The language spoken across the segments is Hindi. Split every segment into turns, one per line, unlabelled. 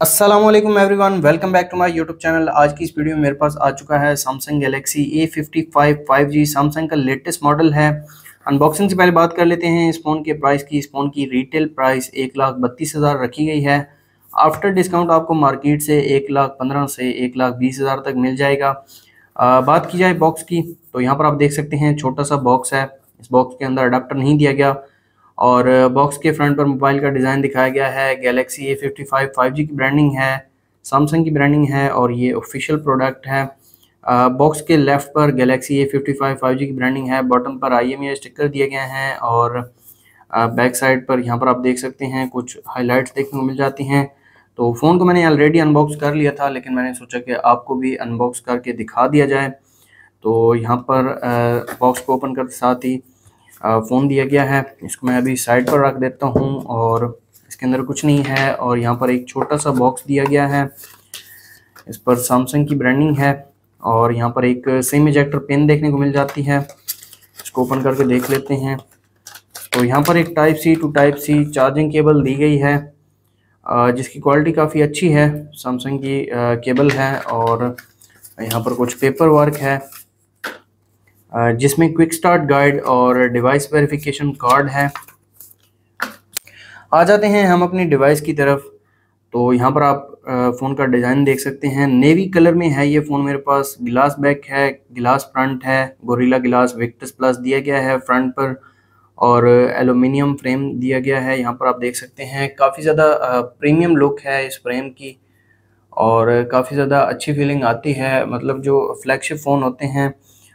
अस्सलाम वालेकुम everyone, welcome back to my YouTube channel. आज की इस वीडियो में मेरे पास आ चुका है Samsung Galaxy A55 5G। Samsung का लेटेस्ट मॉडल है। अनबॉक्सिंग से पहले बात कर लेते हैं इस फ़ोन के प्राइस की। इस फ़ोन की रिटेल प्राइस 1,32,000 रखी गई है। आफ्टर डिस्काउंट आपको मार्केट से 1,15,000 से 1,20,000 तक मिल जाएगा। बात की जाए बॉक्स की, तो यहाँ पर आप देख सकते हैं छोटा सा बॉक्स है। इस बॉक्स के अंदर अडाप्टर नहीं दिया गया और बॉक्स के फ्रंट पर मोबाइल का डिज़ाइन दिखाया गया है। गैलेक्सी A55 5G की ब्रांडिंग है, सैमसंग की ब्रांडिंग है और ये ऑफिशियल प्रोडक्ट है। बॉक्स के लेफ्ट पर गैलेक्सी A55 5G की ब्रांडिंग है, बॉटम पर IMEI स्टिकर दिए गए हैं और बैक साइड पर यहाँ पर आप देख सकते हैं कुछ हाइलाइट्स देखने को मिल जाती हैं। तो फ़ोन को मैंने ऑलरेडी अनबॉक्स कर लिया था, लेकिन मैंने सोचा कि आपको भी अनबॉक्स करके दिखा दिया जाए। तो यहाँ पर बॉक्स को ओपन करते साथ ही फ़ोन दिया गया है। इसको मैं अभी साइड पर रख देता हूँ और इसके अंदर कुछ नहीं है। और यहाँ पर एक छोटा सा बॉक्स दिया गया है, इस पर सैमसंग की ब्रांडिंग है और यहाँ पर एक सिम इजेक्टर पिन देखने को मिल जाती है। इसको ओपन करके देख लेते हैं। तो यहाँ पर एक type C to type C charging cable दी गई है, जिसकी क्वालिटी काफ़ी अच्छी है। सैमसंग की केबल है और यहाँ पर कुछ पेपर वर्क है, जिसमें क्विक स्टार्ट गाइड और डिवाइस वेरिफिकेशन कार्ड है। आ जाते हैं हम अपनी डिवाइस की तरफ। तो यहाँ पर आप फ़ोन का डिज़ाइन देख सकते हैं, नेवी कलर में है ये फ़ोन मेरे पास। गिलास बैक है, गिलास फ्रंट है, गोरिल्ला ग्लास विक्टस प्लस दिया गया है फ्रंट पर और एलुमिनियम फ्रेम दिया गया है। यहाँ पर आप देख सकते हैं काफ़ी ज़्यादा प्रीमियम लुक है इस फ्रेम की और काफ़ी ज़्यादा अच्छी फीलिंग आती है। मतलब जो फ्लैगशिप फ़ोन होते हैं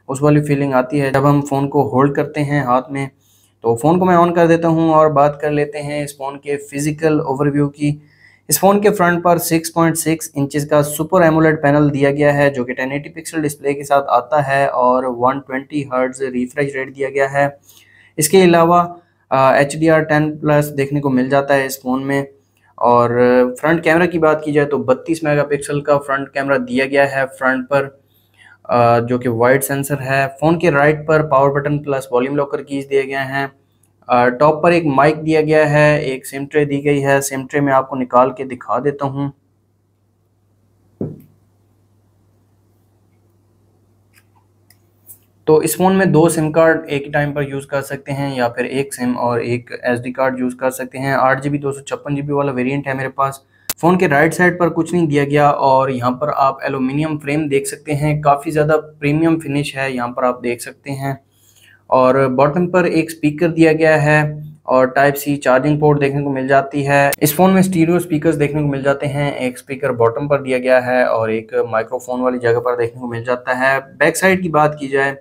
उस वाली फीलिंग आती है जब हम फ़ोन को होल्ड करते हैं हाथ में। तो फ़ोन को मैं ऑन कर देता हूँ और बात कर लेते हैं इस फ़ोन के फ़िज़िकल ओवरव्यू की। इस फ़ोन के फ्रंट पर 6.6 इंचज़ का सुपर एमोलेड पैनल दिया गया है, जो कि 1080 पिक्सल डिस्प्ले के साथ आता है और 120 हर्ट्ज़ रिफ्रेश रेट दिया गया है। इसके अलावा HDR10 प्लस देखने को मिल जाता है इस फ़ोन में। और फ्रंट कैमरा की बात की जाए तो 32 मेगापिक्सल का फ्रंट कैमरा दिया गया है फ्रंट पर, जो कि वाइड सेंसर है। फ़ोन के राइट पर power button plus volume locker keys दिए गए हैं। टॉप पर एक माइक दिया गया है, एक सिम ट्रे दी गई है। सिम ट्रे में आपको निकाल के दिखा देता हूँ। तो इस फ़ोन में 2 सिम कार्ड एक ही टाइम पर यूज़ कर सकते हैं या फिर एक सिम और एक SD कार्ड यूज़ कर सकते हैं। 8GB 256GB वाला वेरिएंट है मेरे पास। फ़ोन के राइट साइड पर कुछ नहीं दिया गया और यहाँ पर आप एल्यूमिनियम फ्रेम देख सकते हैं, काफ़ी ज़्यादा प्रीमियम फिनिश है, यहाँ पर आप देख सकते हैं। और बॉटम पर एक स्पीकर दिया गया है और टाइप सी चार्जिंग पोर्ट देखने को मिल जाती है। इस फ़ोन में स्टीरियो स्पीकर्स देखने को मिल जाते हैं, एक स्पीकर बॉटम पर दिया गया है और एक माइक्रोफोन वाली जगह पर देखने को मिल जाता है। बैक साइड की बात की जाए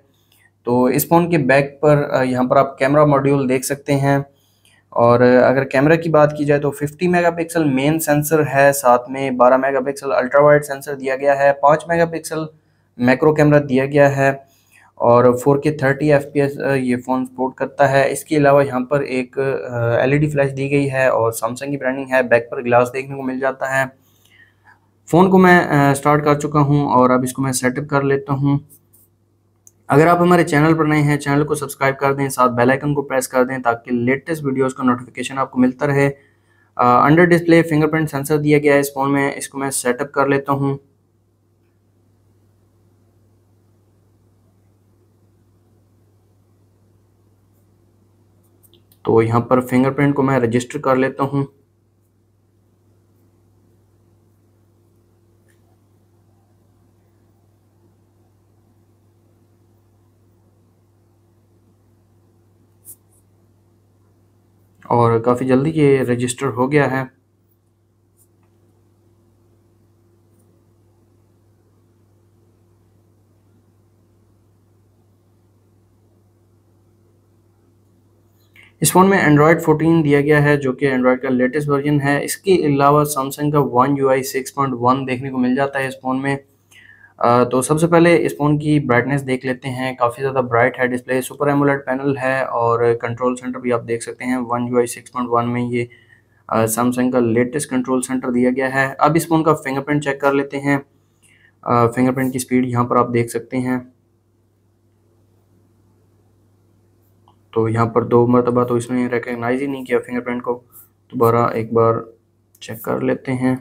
तो इस फ़ोन के बैक पर यहाँ पर आप कैमरा मॉड्यूल देख सकते हैं। और अगर कैमरा की बात की जाए तो 50 मेगापिक्सल मेन सेंसर है, साथ में 12 मेगापिक्सल अल्ट्रा वाइड सेंसर दिया गया है, 5 मेगापिक्सल मैक्रो कैमरा दिया गया है और 4K 30 FPS ये फ़ोन सपोर्ट करता है। इसके अलावा यहाँ पर एक LED फ्लैश दी गई है और सैमसंग की ब्रांडिंग है। बैक पर ग्लास देखने को मिल जाता है। फ़ोन को मैं स्टार्ट कर चुका हूँ और अब इसको मैं सेटअप कर लेता हूँ। अगर आप हमारे चैनल पर नए हैं, चैनल को सब्सक्राइब कर दें, साथ बेल आइकन को प्रेस कर दें ताकि लेटेस्ट वीडियोस का नोटिफिकेशन आपको मिलता रहे। अंडर डिस्प्ले फिंगरप्रिंट सेंसर दिया गया है इस फ़ोन में, इसको मैं सेटअप कर लेता हूँ। तो यहाँ पर फिंगरप्रिंट को मैं रजिस्टर कर लेता हूँ। और काफ़ी जल्दी ये रजिस्टर हो गया है। इस फ़ोन में एंड्रॉयड 14 दिया गया है, जो कि एंड्रॉयड का लेटेस्ट वर्जन है। इसके अलावा सैमसंग का वन UI 6.1 देखने को मिल जाता है इस फ़ोन में। तो सबसे पहले इस फ़ोन की ब्राइटनेस देख लेते हैं। काफ़ी ज़्यादा ब्राइट है डिस्प्ले, सुपर एमोलेड पैनल है और कंट्रोल सेंटर भी आप देख सकते हैं। वन UI 6.1 में ये सैमसंग का लेटेस्ट कंट्रोल सेंटर दिया गया है। अब इस फ़ोन का फिंगरप्रिंट चेक कर लेते हैं। फिंगरप्रिंट की स्पीड यहाँ पर आप देख सकते हैं। तो यहाँ पर 2 मरतबा तो इसने रिकग्नाइज़ ही नहीं किया फिंगरप्रिंट को। दोबारा एक बार चेक कर लेते हैं।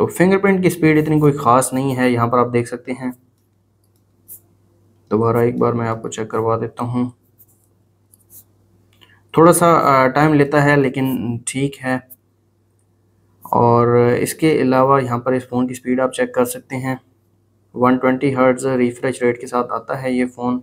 तो फिंगरप्रिंट की स्पीड इतनी कोई ख़ास नहीं है, यहाँ पर आप देख सकते हैं। दोबारा एक बार मैं आपको चेक करवा देता हूँ। थोड़ा सा टाइम लेता है लेकिन ठीक है। और इसके अलावा यहाँ पर इस फ़ोन की स्पीड आप चेक कर सकते हैं। 120 हर्ट्ज़ रिफ्रेश रेट के साथ आता है ये फ़ोन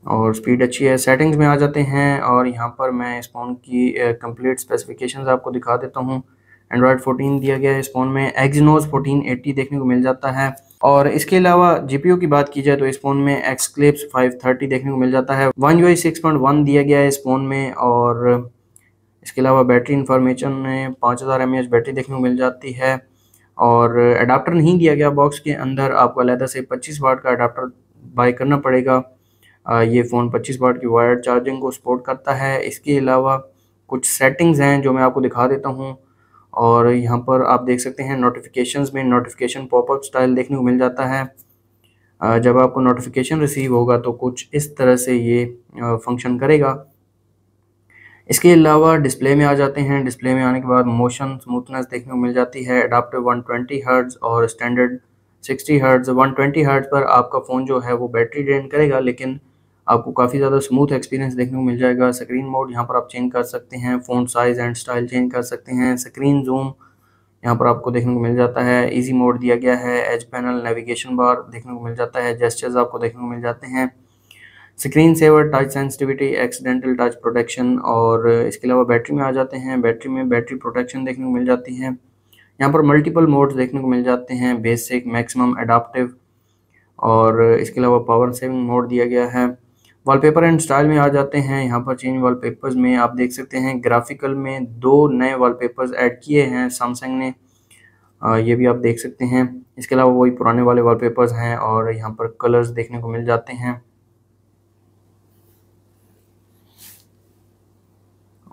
और स्पीड अच्छी है। सेटिंग्स में आ जाते हैं और यहाँ पर मैं इस फ़ोन की कंप्लीट स्पेसिफिकेशंस आपको दिखा देता हूँ। एंड्रॉयड 14 दिया गया है इस फ़ोन में। एक्सिनोस 1480 देखने को मिल जाता है। और इसके अलावा जीपीयू की बात की जाए तो इस फ़ोन में एक्सक्लिप्स 530 देखने को मिल जाता है। One UI 6.1 दिया गया है इस फ़ोन में। और इसके अलावा बैटरी इंफॉर्मेशन में 5000 mAh बैटरी देखने को मिल जाती है। और अडाप्टर नहीं दिया गया बॉक्स के अंदर, आपको अलहदा से 25 वाट का अडाप्टर बाय करना पड़ेगा। ये फ़ोन 25 वाट की वायर्ड चार्जिंग को सपोर्ट करता है। इसके अलावा कुछ सेटिंग्स हैं जो मैं आपको दिखा देता हूँ। और यहाँ पर आप देख सकते हैं नोटिफिकेशंस में नोटिफिकेशन पॉपअप स्टाइल देखने को मिल जाता है। जब आपको नोटिफिकेशन रिसीव होगा तो कुछ इस तरह से ये फंक्शन करेगा। इसके अलावा डिस्प्ले में आ जाते हैं। डिस्प्ले में आने के बाद मोशन स्मूथनेस देखने को मिल जाती है। अडाप्टिव 120 हर्ट्ज़ और स्टैंडर्ड 60 हर्ट्ज़। 120 हर्ट्ज़ पर आपका फ़ोन जो है वो बैटरी ड्रेन करेगा, लेकिन आपको काफ़ी ज़्यादा स्मूथ एक्सपीरियंस देखने को मिल जाएगा। स्क्रीन मोड यहाँ पर आप चेंज कर सकते हैं। Font size and style change कर सकते हैं। स्क्रीन जूम यहाँ पर आपको देखने को मिल जाता है। इजी मोड दिया गया है। एज पैनल, नेविगेशन बार देखने को मिल जाता है। जेस्चर्स आपको देखने को मिल जाते हैं। Screen saver, touch sensitivity, accidental touch protection. और इसके अलावा बैटरी में आ जाते हैं। बैटरी में बैटरी प्रोटेक्शन देखने को मिल जाती है। यहाँ पर मल्टीपल मोड्स देखने को मिल जाते हैं, बेसिक, मैक्सिमम, एडाप्टिव। और इसके अलावा पावर सेविंग मोड दिया गया है। वॉलपेपर एंड स्टाइल में आ जाते हैं। यहाँ पर चेंज वॉलपेपर्स में आप देख सकते हैं ग्राफिकल में 2 नए वॉलपेपर्स ऐड किए हैं सैमसंग ने। ये भी आप देख सकते हैं। इसके अलावा वही पुराने वाले वॉलपेपर्स हैं और यहाँ पर कलर्स देखने को मिल जाते हैं।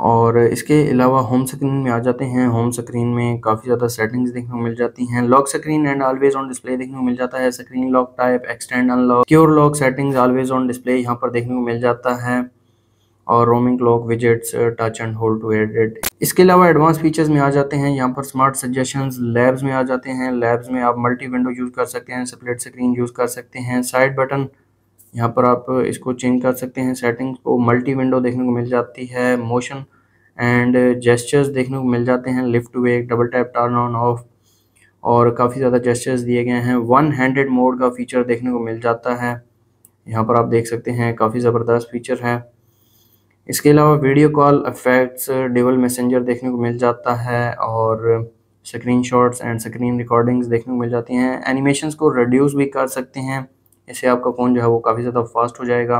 और इसके अलावा होम स्क्रीन में आ जाते हैं। होम स्क्रीन में काफ़ी ज़्यादा सेटिंग्स देखने को मिल जाती हैं। Lock screen and always on display देखने को मिल जाता है। Screen lock type, extend, unlock, secure lock settings, always on display यहाँ पर देखने को मिल जाता है। और roaming lock, widgets, touch and hold to edit. इसके अलावा एडवांस फीचर्स में आ जाते हैं। यहाँ पर स्मार्ट सजेशंस लैब्स में आ जाते हैं। लैब्स में आप मल्टी विंडो यूज़ कर सकते हैं, स्प्लिट स्क्रीन यूज़ कर सकते हैं। साइड बटन यहाँ पर आप इसको चेंज कर सकते हैं। सेटिंग्स को मल्टी विंडो देखने को मिल जाती है। मोशन एंड जेस्चर्स देखने को मिल जाते हैं। Lift to wake, double tap, turn on off. और काफ़ी ज़्यादा जेस्चर्स दिए गए हैं। वन हैंडेड मोड का फीचर देखने को मिल जाता है। यहाँ पर आप देख सकते हैं काफ़ी ज़बरदस्त फीचर है। इसके अलावा video call effects, dual messenger देखने को मिल जाता है। और screen shots and screen recordings देखने को मिल जाती हैं। एनिमेशंस को रिड्यूस भी कर सकते हैं, इससे आपका फ़ोन जो है वो काफ़ी ज़्यादा फास्ट हो जाएगा।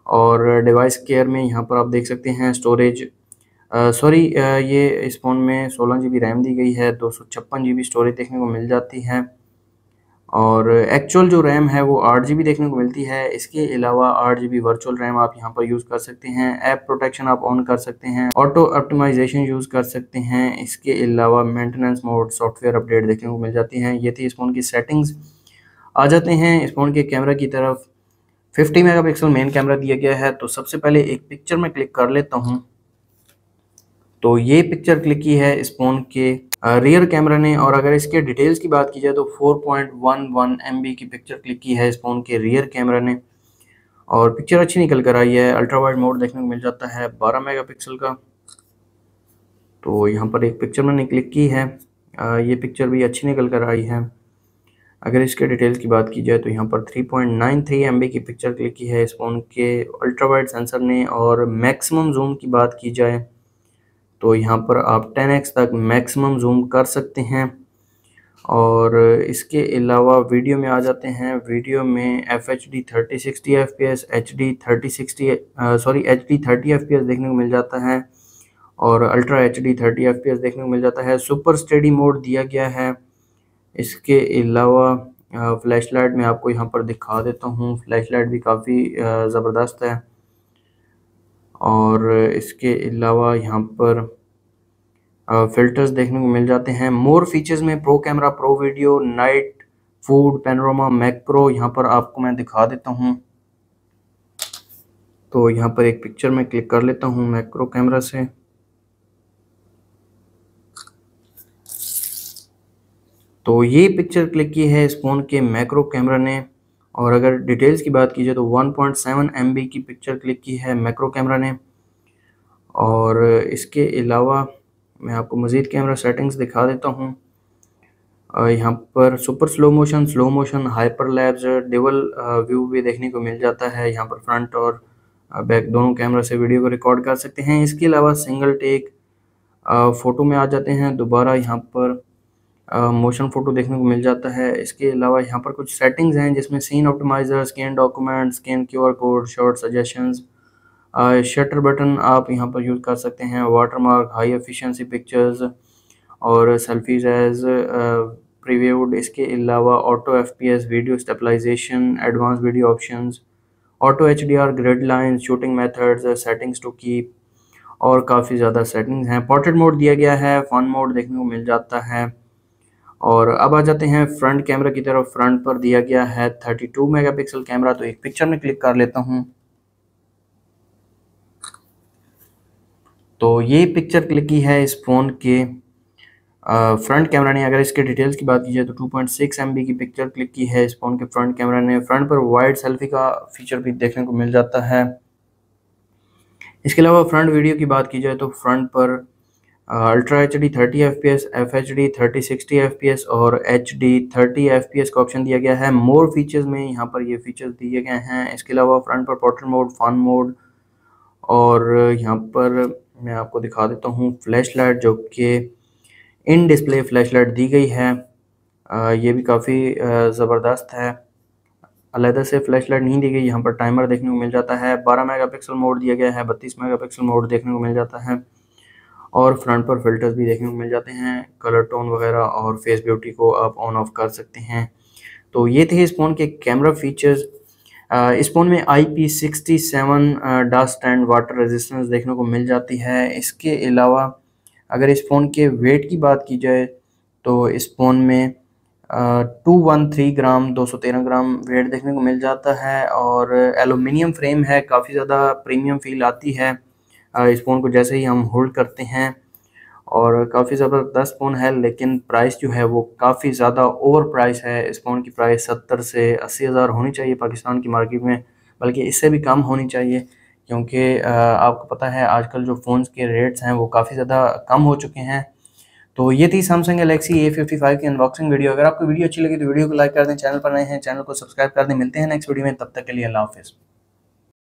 और डिवाइस केयर में यहाँ पर आप देख सकते हैं स्टोरेज, ये इस फ़ोन में 16 GB रैम दी गई है, 256 GB स्टोरेज देखने को मिल जाती है। और एक्चुअल जो रैम है वो 8 GB देखने को मिलती है। इसके अलावा 8 GB वर्चुअल रैम आप यहाँ पर यूज़ कर सकते हैं। ऐप प्रोटेक्शन आप ऑन कर सकते हैं। ऑटो ऑप्टिमाइजेशन यूज़ कर सकते हैं। इसके अलावा मेंटेनेंस मोड, सॉफ्टवेयर अपडेट देखने को मिल जाती हैं। ये थी इस फ़ोन की सेटिंग्स। आ जाते हैं इस फ़ोन के कैमरा की तरफ। 50 मेगापिक्सल मेन कैमरा दिया गया है। तो सबसे पहले एक पिक्चर में क्लिक कर लेता हूँ। तो ये पिक्चर क्लिक की है इस फ़ोन के रियर कैमरा ने। और अगर इसके डिटेल्स की बात की जाए तो 4.11 MB की पिक्चर क्लिक की है इस फ़ोन के रियर कैमरा ने। और पिक्चर अच्छी निकल कर आई है। अल्ट्रा वाइड मोड देखने को मिल जाता है 12 मेगापिक्सल का। तो यहाँ पर एक पिक्चर मैंने क्लिक की है, ये पिक्चर भी अच्छी निकल कर आई है। अगर इसके डिटेल्स की बात की जाए तो यहाँ पर 3.93 MB की पिक्चर क्लिक की है इस फ़ोन के अल्ट्रा वाइड सेंसर ने। और मैक्सिमम जूम की बात की जाए तो यहाँ पर आप 10x तक मैक्सिमम जूम कर सकते हैं। और इसके अलावा वीडियो में आ जाते हैं। वीडियो में FHD 3060 FPS, HD 30 FPS देखने को मिल जाता है। और अल्ट्रा HD 30 FPS देखने को मिल जाता है। सुपर स्टेडी मोड दिया गया है। इसके अलावा फ्लैश लाइट में आपको यहाँ पर दिखा देता हूँ। फ्लैश लाइट भी काफ़ी ज़बरदस्त है। और इसके अलावा यहाँ पर फ़िल्टर्स देखने को मिल जाते हैं। मोर फीचर्स में pro camera, pro video, night, food, panorama, macro यहाँ पर आपको मैं दिखा देता हूँ। तो यहाँ पर एक पिक्चर में क्लिक कर लेता हूँ मैक्रो कैमरा से। तो ये पिक्चर क्लिक की है इस फ़ोन के मैक्रो कैमरा ने, और अगर डिटेल्स की बात की जाए तो 1.7 MB की पिक्चर क्लिक की है मैक्रो कैमरा ने। और इसके अलावा मैं आपको मज़ीद कैमरा सेटिंग्स दिखा देता हूँ। यहाँ पर super slow motion, hyperlapse, dual view भी देखने को मिल जाता है। यहाँ पर फ्रंट और बैक दोनों कैमरा से वीडियो को रिकॉर्ड कर सकते हैं। इसके अलावा सिंगल टेक फ़ोटो में आ जाते हैं दोबारा। यहाँ पर मोशन फ़ोटो देखने को मिल जाता है। इसके अलावा यहाँ पर कुछ सेटिंग्स हैं जिसमें scene optimiser, scan document, scan QR code, short suggestions, shutter button आप यहाँ पर यूज़ कर सकते हैं, वाटरमार्क, हाई एफिशिएंसी पिक्चर्स और सेल्फीज एज प्रीव्यूड। इसके अलावा auto FPS, video stabilisation, advance video options, auto HDR, grid line, shooting methods, settings to keep, और काफ़ी ज़्यादा सेटिंग्स हैं। पोर्ट्रेट मोड दिया गया है, फन मोड देखने को मिल जाता है। और अब आ जाते हैं फ्रंट कैमरा की तरफ। फ्रंट पर दिया गया है 32 मेगापिक्सल कैमरा। तो एक पिक्चर में क्लिक कर लेता हूँ। तो ये पिक्चर क्लिक की है इस फ़ोन के फ्रंट कैमरा ने। अगर इसके डिटेल्स की बात की जाए तो 2.6 MB की पिक्चर क्लिक की है इस फ़ोन के फ्रंट कैमरा ने। फ्रंट पर वाइड सेल्फी का फीचर भी देखने को मिल जाता है। इसके अलावा फ्रंट वीडियो की बात की जाए तो फ्रंट पर ultra HD 30 FPS, FHD 3060 FPS और HD 30 FPS का ऑप्शन दिया गया है। मोर फीचर्स में यहाँ पर ये फीचर्स दिए गए हैं। इसके अलावा फ्रंट पर पोर्ट्रेट मोड, फन मोड, और यहाँ पर मैं आपको दिखा देता हूँ फ्लैश लाइट, जो कि इन डिस्प्ले फ्लैश लाइट दी गई है। ये भी काफ़ी ज़बरदस्त है। अलग से फ्लैश लाइट नहीं दी गई। यहाँ पर टाइमर देखने को मिल जाता है। 12 मेगापिक्सल मोड दिया गया है, 32 मेगापिक्सल मोड देखने को मिल जाता है, और फ्रंट पर फिल्टर्स भी देखने को मिल जाते हैं। कलर टोन वगैरह और फेस ब्यूटी को आप ऑन ऑफ कर सकते हैं। तो ये थे इस फ़ोन के कैमरा फीचर्स। इस फ़ोन में IP67 dust and water resistance देखने को मिल जाती है। इसके अलावा अगर इस फ़ोन के वेट की बात की जाए तो इस फ़ोन में 213 ग्राम 213 ग्राम वेट देखने को मिल जाता है, और एलुमिनियम फ्रेम है। काफ़ी ज़्यादा प्रीमियम फील आती है इस फ़ोन को जैसे ही हम होल्ड करते हैं, और काफ़ी ज़बरदस्त फ़ोन है। लेकिन प्राइस जो है वो काफ़ी ज़्यादा ओवर प्राइस है। इस फ़ोन की प्राइस 70 से 80 हज़ार होनी चाहिए पाकिस्तान की मार्केट में, बल्कि इससे भी कम होनी चाहिए, क्योंकि आपको पता है आजकल जो फ़ोन्स के रेट्स हैं वो काफ़ी ज़्यादा कम हो चुके हैं। तो ये थी सैमसंग गैलेक्सी A55 की अनबॉक्सिंग वीडियो। अगर आपको वीडियो अच्छी लगी तो वीडियो को लाइक कर दें, चैनल पर नए हैं चैनल को सब्सक्राइब कर दें। मिलते हैं नेक्स्ट वीडियो में, तब तक के लिए अल्लाह हाफ़िज़।